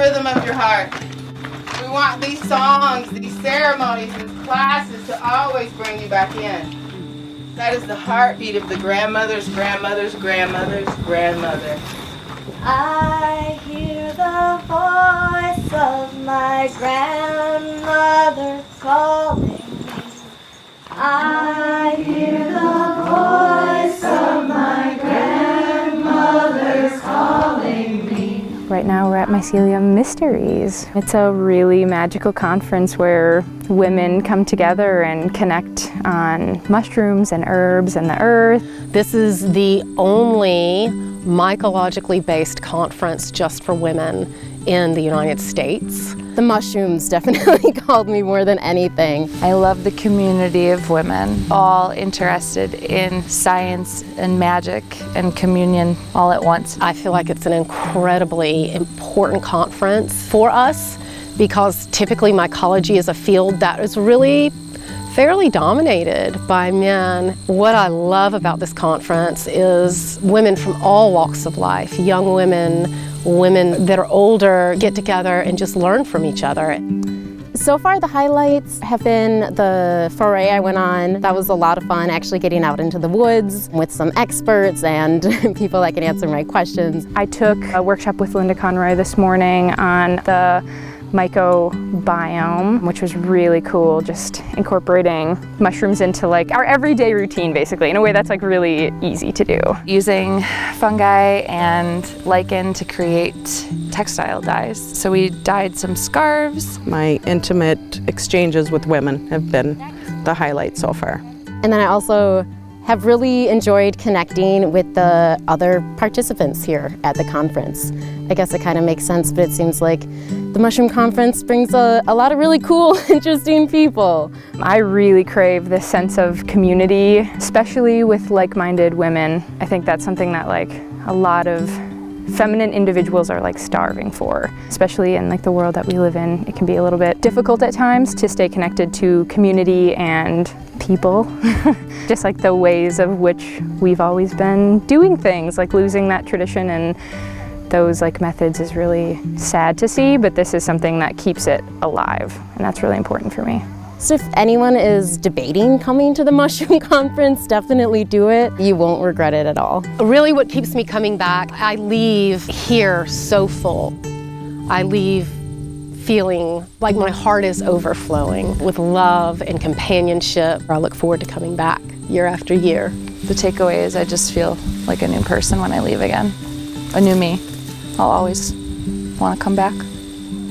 rhythm of your heart. We want these songs, these ceremonies, these classes to always bring you back in. That is the heartbeat of the grandmother's grandmother's grandmother's grandmother. I hear the voice of my grandmother calling me. I hear the voice of my grandmother calling me. Right now we're at Mycelium Mysteries. It's a really magical conference where women come together and connect on mushrooms and herbs and the earth. This is the only mycologically based conference just for women in the United States. The mushrooms definitely called me more than anything. I love the community of women, all interested in science and magic and communion all at once. I feel like it's an incredibly important conference for us because typically mycology is a field that is really fairly dominated by men. What I love about this conference is women from all walks of life, young women, women that are older, get together and just learn from each other. So far the highlights have been the foray I went on. That was a lot of fun, actually getting out into the woods with some experts and people that can answer my questions. I took a workshop with Linda Conroy this morning on the mycobiome, which was really cool, just incorporating mushrooms into like our everyday routine basically in a way that's like really easy to do. Using fungi and lichen to create textile dyes. So we dyed some scarves. My intimate exchanges with women have been the highlight so far. And then I also have really enjoyed connecting with the other participants here at the conference. I guess it kind of makes sense, but it seems like the Mushroom Conference brings a lot of really cool, interesting people. I really crave this sense of community, especially with like-minded women. I think that's something that like a lot of feminine individuals are like starving for, especially in like the world that we live in. It can be a little bit difficult at times to stay connected to community and people, just like the ways of which we've always been doing things, like losing that tradition and those like methods is really sad to see, but this is something that keeps it alive, and that's really important for me. So if anyone is debating coming to the Mushroom Conference, definitely do it. You won't regret it at all. Really what keeps me coming back, I leave here so full. I leave feeling like my heart is overflowing with love and companionship. I look forward to coming back year after year. The takeaway is I just feel like a new person when I leave again. A new me. I'll always want to come back.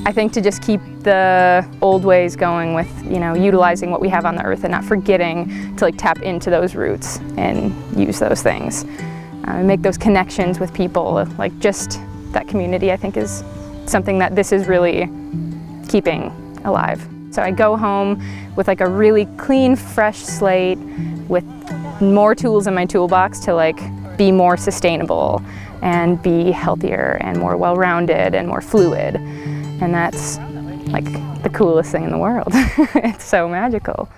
I think to just keep the old ways going with, you know, utilizing what we have on the earth and not forgetting to like tap into those roots and use those things. And make those connections with people, like just that community I think is something that this is really keeping alive. So I go home with like a really clean, fresh slate with more tools in my toolbox to like be more sustainable and be healthier and more well-rounded and more fluid. And that's like the coolest thing in the world. It's so magical.